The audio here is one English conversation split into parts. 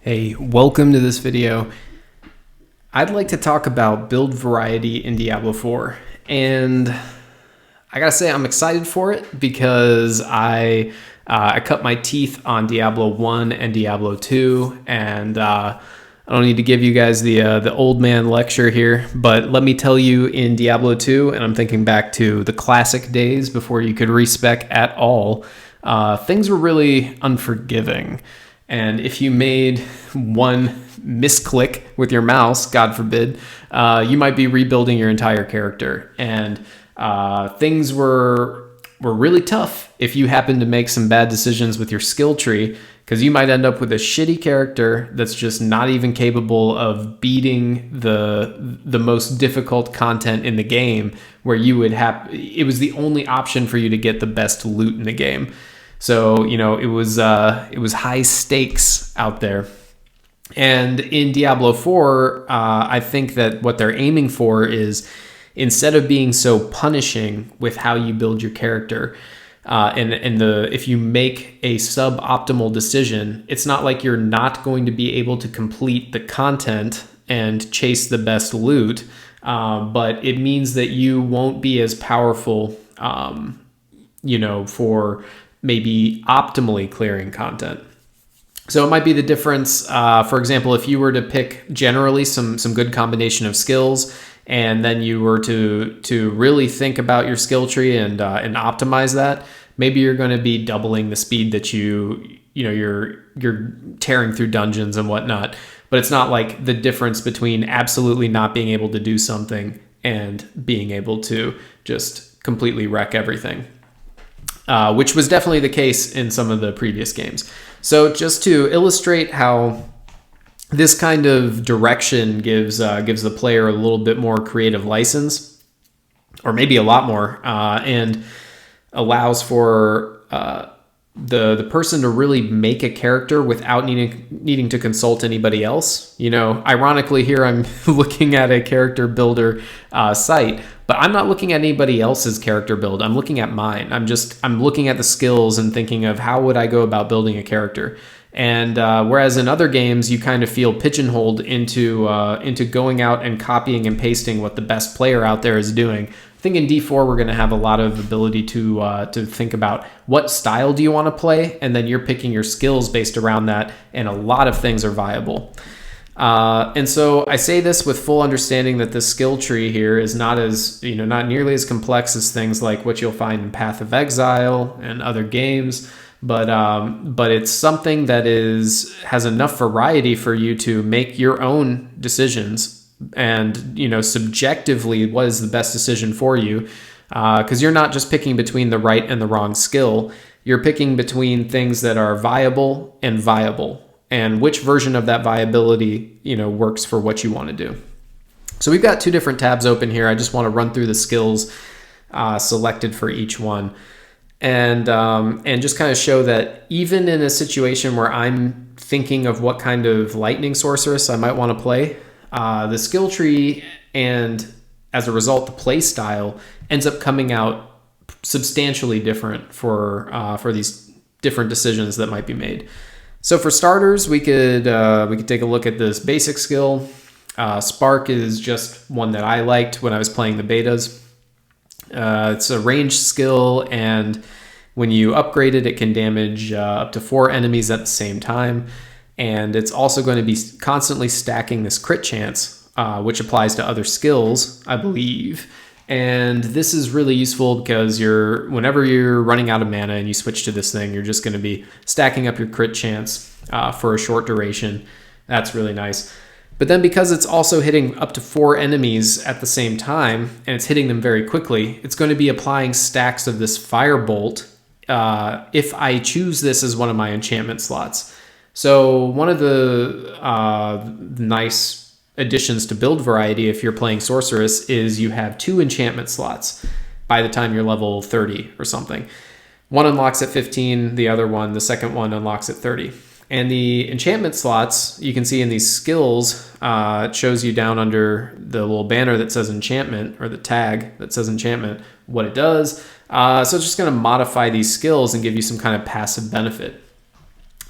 Hey, welcome to this video. I'd like to talk about build variety in Diablo 4, and I gotta say I'm excited for it because I cut my teeth on Diablo 1 and Diablo 2, and I don't need to give you guys the old man lecture here, but let me tell you, in Diablo 2, and I'm thinking back to the classic days before you could respec at all, things were really unforgiving. And if you made one misclick with your mouse, God forbid, you might be rebuilding your entire character. And things were really tough if you happened to make some bad decisions with your skill tree, because you might end up with a shitty character that's just not even capable of beating the most difficult content in the game, where you would have, it was the only option for you to get the best loot in the game. So, it was high stakes out there. And in Diablo 4, I think that what they're aiming for is, instead of being so punishing with how you build your character, if you make a suboptimal decision, it's not like you're not going to be able to complete the content and chase the best loot, but it means that you won't be as powerful, for maybe optimally clearing content. So it might be the difference. For example, if you were to pick generally some good combination of skills, and then you were to really think about your skill tree and optimize that, maybe you're going to be doubling the speed that you're tearing through dungeons and whatnot. But it's not like the difference between absolutely not being able to do something and being able to just completely wreck everything. Which was definitely the case in some of the previous games. So just to illustrate how this kind of direction gives the player a little bit more creative license, or maybe a lot more, and allows for the person to really make a character without needing to consult anybody else. Ironically, here I'm looking at a character builder site, but I'm not looking at anybody else's character build. I'm looking at mine. I'm looking at the skills and thinking of how would I go about building a character. And whereas in other games you kind of feel pigeonholed into going out and copying and pasting what the best player out there is doing, I think in D4 we're going to have a lot of ability to think about what style do you want to play, and then you're picking your skills based around that, and a lot of things are viable. And so I say this with full understanding that the skill tree here is not nearly as complex as things like what you'll find in Path of Exile and other games, but it's something that has enough variety for you to make your own decisions, and subjectively what is the best decision for you, because you're not just picking between the right and the wrong skill. You're picking between things that are viable and viable, and which version of that viability works for what you want to do. So we've got two different tabs open here. I just want to run through the skills selected for each one, and just kind of show that even in a situation where I'm thinking of what kind of lightning sorceress I might want to play, the skill tree, and as a result the play style, ends up coming out substantially different for these different decisions that might be made. So for starters, we could take a look at this basic skill. Spark is just one that I liked when I was playing the betas. It's a ranged skill, and when you upgrade it, it can damage up to 4 enemies at the same time. And it's also going to be constantly stacking this crit chance, which applies to other skills, I believe. And this is really useful because whenever you're running out of mana and you switch to this thing, you're just going to be stacking up your crit chance for a short duration. That's really nice. But then because it's also hitting up to 4 enemies at the same time, and it's hitting them very quickly, it's going to be applying stacks of this firebolt if I choose this as one of my enchantment slots. So one of the nice additions to build variety if you're playing sorceress is you have 2 enchantment slots by the time you're level 30 or something. One unlocks at 15, the second one unlocks at 30. And the enchantment slots, you can see in these skills, it shows you down under the little banner that says enchantment, or the tag that says enchantment, what it does. So it's just going to modify these skills and give you some kind of passive benefit.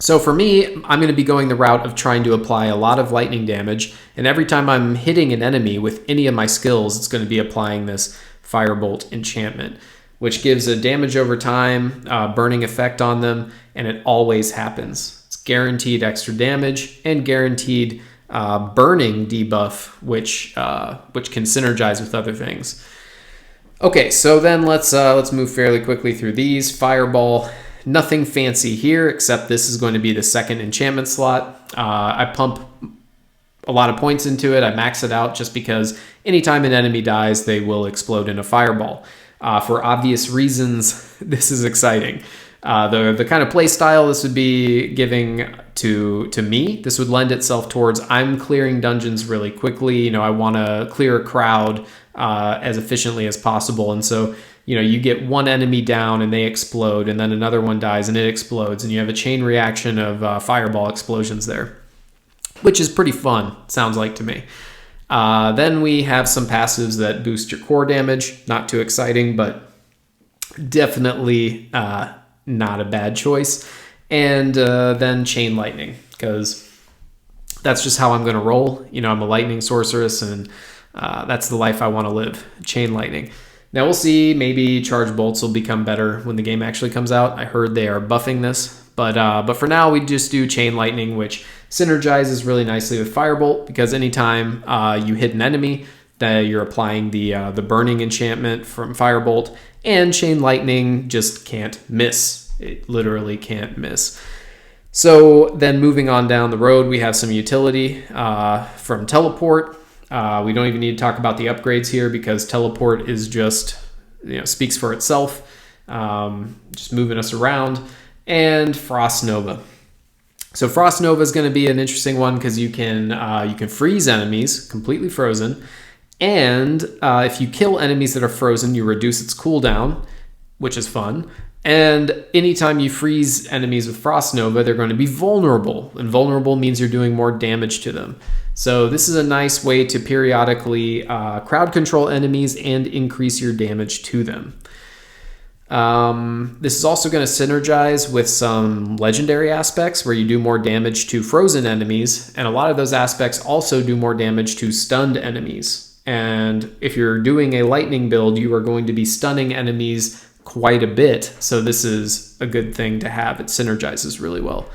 So for me, I'm going to be going the route of trying to apply a lot of lightning damage, and every time I'm hitting an enemy with any of my skills, it's going to be applying this Firebolt enchantment, which gives a damage over time, burning effect on them, and it always happens. It's guaranteed extra damage and guaranteed burning debuff, which can synergize with other things. Okay, so then let's move fairly quickly through these. Fireball. Nothing fancy here, except this is going to be the second enchantment slot. I pump a lot of points into it. I max it out just because anytime an enemy dies, they will explode in a fireball. For obvious reasons, this is exciting. The kind of play style this would be giving to me, this would lend itself towards I'm clearing dungeons really quickly. You know, I want to clear a crowd as efficiently as possible, and so you get one enemy down and they explode, and then another one dies and it explodes, and you have a chain reaction of fireball explosions there, which is pretty fun, sounds like to me. Then we have some passives that boost your core damage. Not too exciting, but definitely not a bad choice. And then chain lightning, because that's just how I'm going to roll. I'm a lightning sorceress, and that's the life I want to live, chain lightning. Now we'll see, maybe charge bolts will become better when the game actually comes out. I heard they are buffing this, but for now we just do chain lightning, which synergizes really nicely with firebolt, because anytime you hit an enemy, that you're applying the burning enchantment from firebolt, and chain lightning just can't miss. It literally can't miss. So then moving on down the road, we have some utility from teleport. We don't even need to talk about the upgrades here, because teleport is just, speaks for itself, just moving us around. And Frost Nova. So Frost Nova is going to be an interesting one, because you can freeze enemies completely frozen, and if you kill enemies that are frozen, you reduce its cooldown, which is fun. And anytime you freeze enemies with Frost Nova, they're going to be vulnerable, and vulnerable means you're doing more damage to them. So this is a nice way to periodically crowd control enemies and increase your damage to them. This is also going to synergize with some legendary aspects where you do more damage to frozen enemies, and a lot of those aspects also do more damage to stunned enemies. And if you're doing a lightning build, you are going to be stunning enemies quite a bit, so this is a good thing to have. It synergizes really well.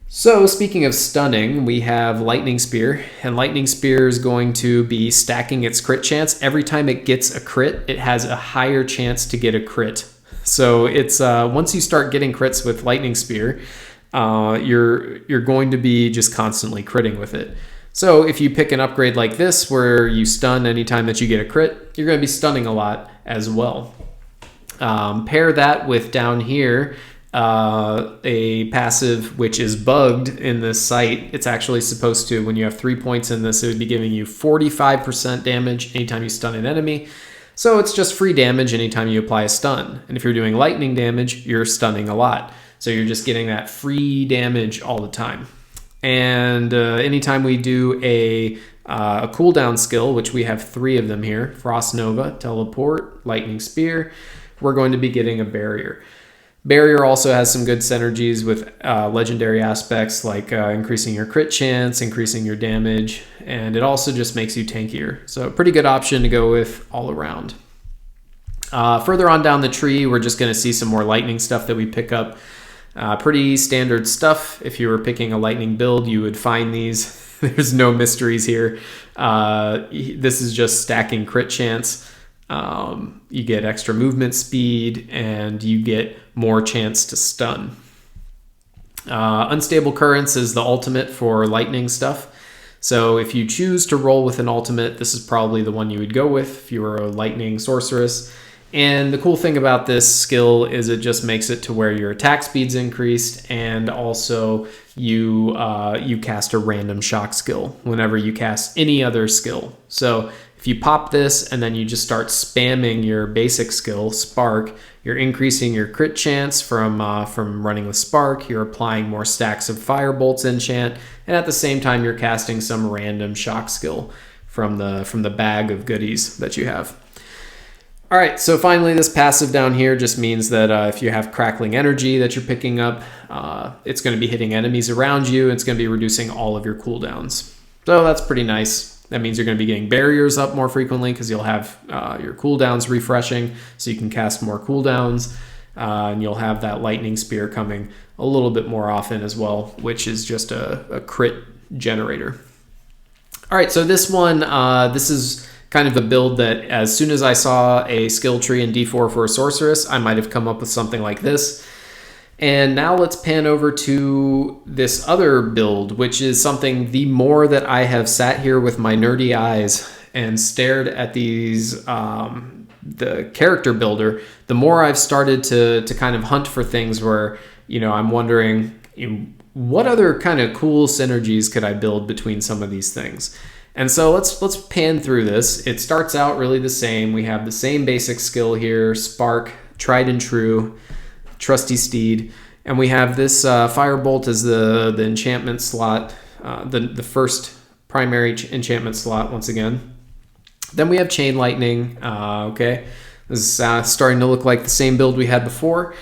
So speaking of stunning, we have Lightning Spear, and Lightning Spear is going to be stacking its crit chance. Every time it gets a crit, it has a higher chance to get a crit. So it's once you start getting crits with Lightning Spear, you're going to be just constantly critting with it. So if you pick an upgrade like this, where you stun anytime that you get a crit, you're going to be stunning a lot as well. Pair that with down here, a passive which is bugged in this site. It's actually supposed to, when you have 3 points in this, it would be giving you 45% damage anytime you stun an enemy. So it's just free damage anytime you apply a stun. And if you're doing lightning damage, you're stunning a lot. So you're just getting that free damage all the time. And anytime we do a cooldown skill, which we have 3 of them here, Frost Nova, Teleport, Lightning Spear, we're going to be getting a barrier. Barrier also has some good synergies with legendary aspects like increasing your crit chance, increasing your damage, and it also just makes you tankier. So a pretty good option to go with all around. Further on down the tree, we're just going to see some more lightning stuff that we pick up. Pretty standard stuff. If you were picking a lightning build, you would find these. There's no mysteries here. This is just stacking crit chance. You get extra movement speed, and you get more chance to stun. Unstable Currents is the ultimate for lightning stuff. So if you choose to roll with an ultimate, this is probably the one you would go with if you were a lightning sorceress. And the cool thing about this skill is it just makes it to where your attack speed's increased, and also you cast a random shock skill whenever you cast any other skill. So if you pop this and then you just start spamming your basic skill, Spark, you're increasing your crit chance from running with Spark, you're applying more stacks of Firebolt's enchant, and at the same time you're casting some random shock skill from the bag of goodies that you have. All right, so finally this passive down here just means that if you have crackling energy that you're picking up, it's going to be hitting enemies around you. It's going to be reducing all of your cooldowns. So that's pretty nice. That means you're going to be getting barriers up more frequently because you'll have your cooldowns refreshing, so you can cast more cooldowns, and you'll have that lightning spear coming a little bit more often as well, which is just a crit generator. All right, so this one, this is kind of a build that as soon as I saw a skill tree in D4 for a sorceress, I might have come up with something like this. And now let's pan over to this other build, which is something the more that I have sat here with my nerdy eyes and stared at these, the character builder, the more I've started to kind of hunt for things where, I'm wondering, what other kind of cool synergies could I build between some of these things? And so let's pan through this. It starts out really the same. We have the same basic skill here, Spark, Tried and True, Trusty Steed, and we have this Firebolt as the enchantment slot, the first primary enchantment slot once again. Then we have Chain Lightning. Okay, this is starting to look like the same build we had before.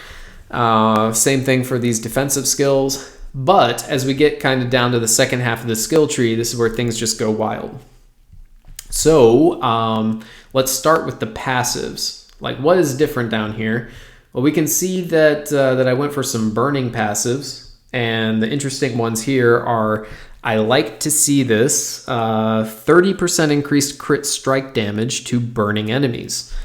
Same thing for these defensive skills. But as we get kind of down to the second half of the skill tree, this is where things just go wild. So let's start with the passives. Like, what is different down here? Well, we can see that I went for some burning passives, and the interesting ones here are, I like to see this 30% increased crit strike damage to burning enemies.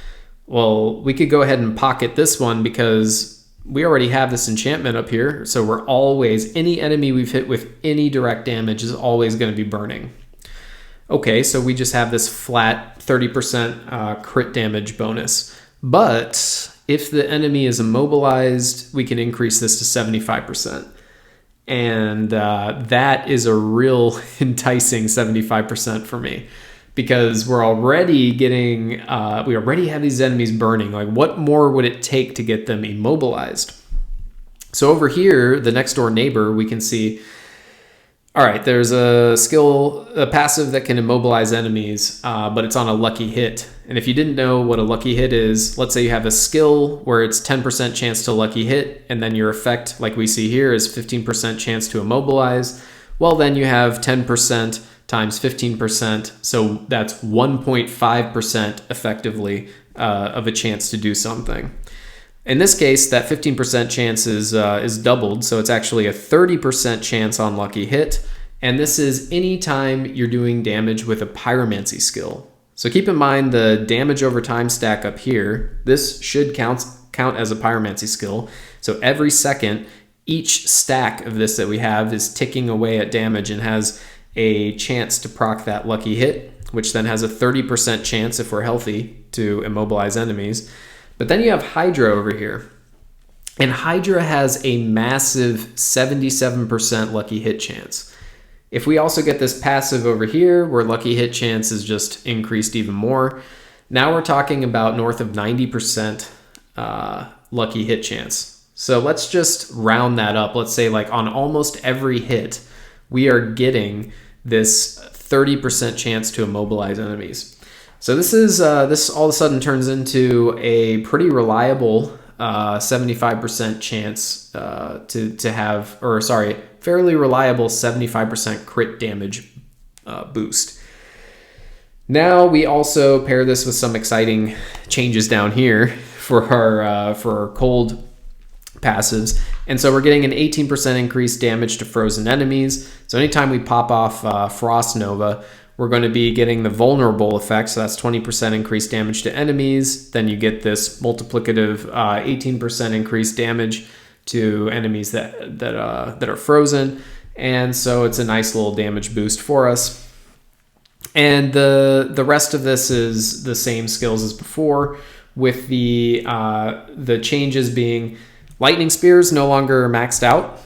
Well, we could go ahead and pocket this one because we already have this enchantment up here, so we're always, any enemy we've hit with any direct damage is always going to be burning. Okay, so we just have this flat 30% crit damage bonus. But if the enemy is immobilized, we can increase this to 75%. And that is a real enticing 75% for me, because we're already getting, we already have these enemies burning. Like, what more would it take to get them immobilized? So over here, the next door neighbor, we can see, all right, there's a skill, a passive that can immobilize enemies, but it's on a lucky hit. And if you didn't know what a lucky hit is, let's say you have a skill where it's 10% chance to lucky hit, and then your effect, like we see here, is 15% chance to immobilize. Well, then you have 10% times 15%, so that's 1.5% effectively of a chance to do something. In this case, that 15% chance is doubled, so it's actually a 30% chance on lucky hit, and this is anytime you're doing damage with a pyromancy skill. So keep in mind the damage over time stack up here. This should count as a pyromancy skill, so every second, each stack of this that we have is ticking away at damage and has a chance to proc that lucky hit, which then has a 30% chance, if we're healthy, to immobilize enemies. But then you have Hydra over here. And Hydra has a massive 77% lucky hit chance. If we also get this passive over here, where lucky hit chance is just increased even more, now we're talking about north of 90% lucky hit chance. So let's just round that up. Let's say like on almost every hit, we are getting this 30% chance to immobilize enemies. So this is this all of a sudden turns into a pretty reliable 75% chance to have, or sorry, fairly reliable 75% crit damage boost. Now we also pair this with some exciting changes down here for our cold passives. And so we're getting an 18% increased damage to frozen enemies. So anytime we pop off Frost Nova, we're going to be getting the vulnerable effect. So that's 20% increased damage to enemies. Then you get this multiplicative 18% increased damage to enemies that are frozen. And so it's a nice little damage boost for us. And the rest of this is the same skills as before, with the changes being Lightning Spear is no longer maxed out.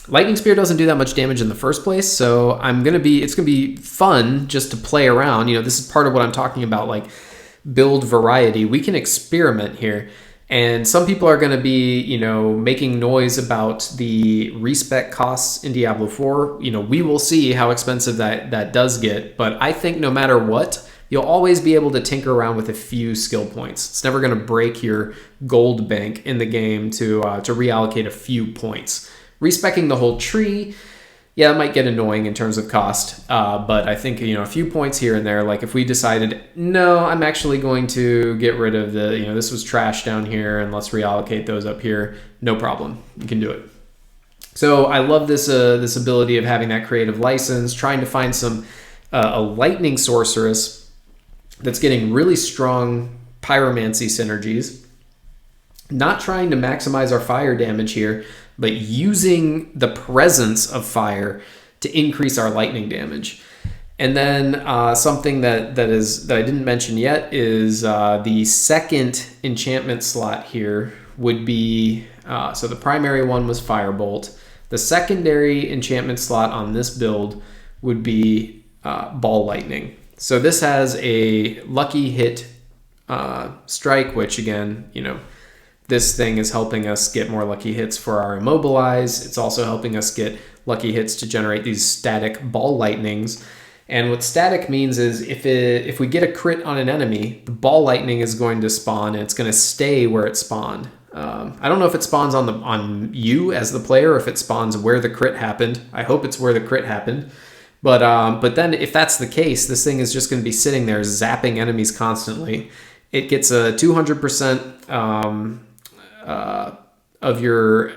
Lightning Spear doesn't do that much damage in the first place, so it's gonna be fun just to play around. This is part of what I'm talking about, like build variety. We can experiment here. And some people are going to be, making noise about the respec costs in Diablo 4. We will see how expensive that does get. But I think no matter what, you'll always be able to tinker around with a few skill points. It's never going to break your gold bank in the game to reallocate a few points. Respecking the whole tree, yeah, it might get annoying in terms of cost, but I think, a few points here and there, like if we decided, no, I'm actually going to get rid of this was trash down here and let's reallocate those up here, no problem. You can do it. So I love this ability of having that creative license, trying to find a lightning sorceress that's getting really strong pyromancy synergies, not trying to maximize our fire damage here, but using the presence of fire to increase our lightning damage. And then something that I didn't mention yet is the second enchantment slot here would be, so the primary one was Firebolt. The secondary enchantment slot on this build would be Ball Lightning. So this has a lucky hit strike, which again, this thing is helping us get more lucky hits for our immobilize. It's also helping us get lucky hits to generate these static ball lightnings. And what static means is if we get a crit on an enemy, the ball lightning is going to spawn and it's going to stay where it spawned. I don't know if it spawns on you as the player or if it spawns where the crit happened. I hope it's where the crit happened. But then if that's the case, this thing is just going to be sitting there zapping enemies constantly. It gets a 200% of your,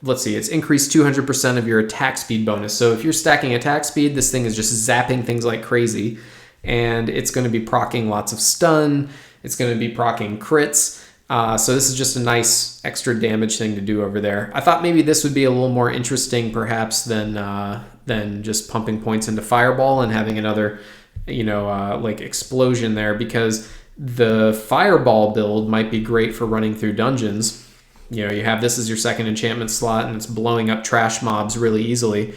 let's see, it's increased 200% of your attack speed bonus. So if you're stacking attack speed, this thing is just zapping things like crazy, and it's going to be proccing lots of stun. It's going to be proccing crits. So this is just a nice extra damage thing to do over there. I thought maybe this would be a little more interesting perhaps than just pumping points into Fireball and having another, like explosion there, because the Fireball build might be great for running through dungeons. You have this as your second enchantment slot and it's blowing up trash mobs really easily.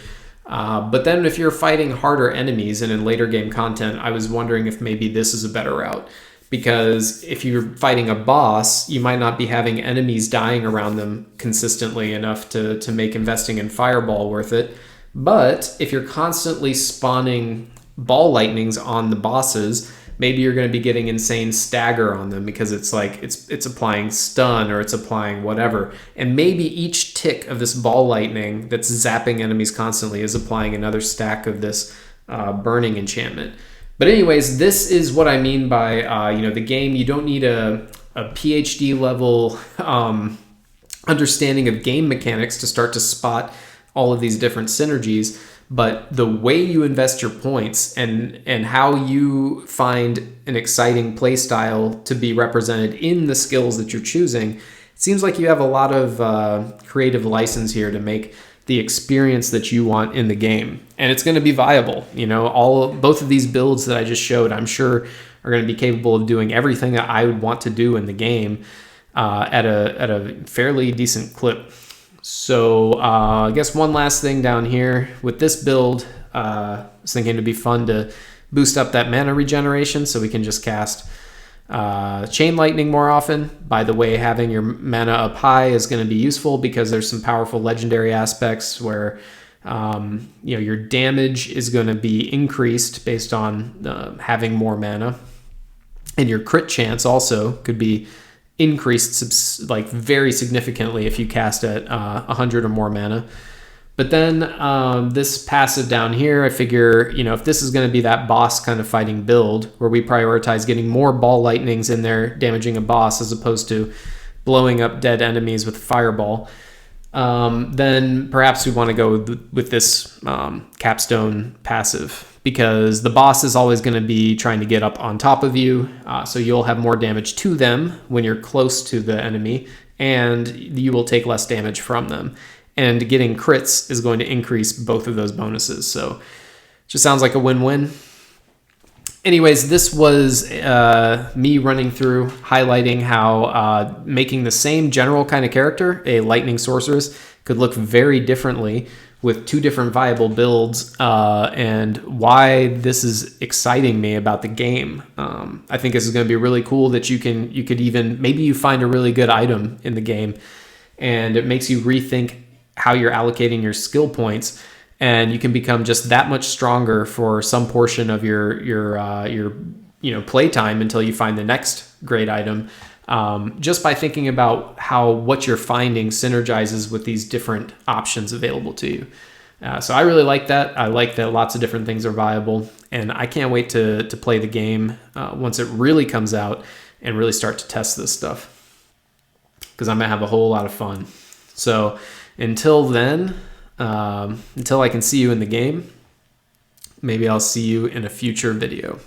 But then if you're fighting harder enemies and in later game content, I was wondering if maybe this is a better route. Because if you're fighting a boss, you might not be having enemies dying around them consistently enough to make investing in Fireball worth it. But if you're constantly spawning ball lightnings on the bosses, maybe you're going to be getting insane stagger on them because it's like it's applying stun or it's applying whatever. And maybe each tick of this ball lightning that's zapping enemies constantly is applying another stack of this burning enchantment. But anyways, this is what I mean by, the game. You don't need a PhD level understanding of game mechanics to start to spot all of these different synergies. But the way you invest your points and how you find an exciting play style to be represented in the skills that you're choosing, it seems like you have a lot of creative license here to make the experience that you want in the game, and it's going to be viable. Both of these builds that I just showed, I'm sure are going to be capable of doing everything that I would want to do in the game at a fairly decent clip. So I guess one last thing down here with this build, I was thinking it'd be fun to boost up that mana regeneration so we can just cast Chain Lightning more often. By the way, having your mana up high is going to be useful because there's some powerful legendary aspects where your damage is going to be increased based on having more mana, and your crit chance also could be increased like very significantly if you cast at 100 or more mana. But then this passive down here, I figure, if this is going to be that boss kind of fighting build where we prioritize getting more ball lightnings in there, damaging a boss as opposed to blowing up dead enemies with Fireball, then perhaps we want to go with this capstone passive, because the boss is always going to be trying to get up on top of you, so you'll have more damage to them when you're close to the enemy, and you will take less damage from them. And getting crits is going to increase both of those bonuses. So it just sounds like a win-win. Anyways, this was me running through, highlighting how making the same general kind of character, a lightning sorceress, could look very differently with two different viable builds, and why this is exciting me about the game. I think this is going to be really cool that you could even, maybe you find a really good item in the game, and it makes you rethink how you're allocating your skill points. and you can become just that much stronger for some portion of your playtime until you find the next great item. Just by thinking about how what you're finding synergizes with these different options available to you. So I really like that. I like that lots of different things are viable, and I can't wait to play the game once it really comes out and really start to test this stuff, because I'm gonna have a whole lot of fun. So until then, until I can see you in the game, maybe I'll see you in a future video.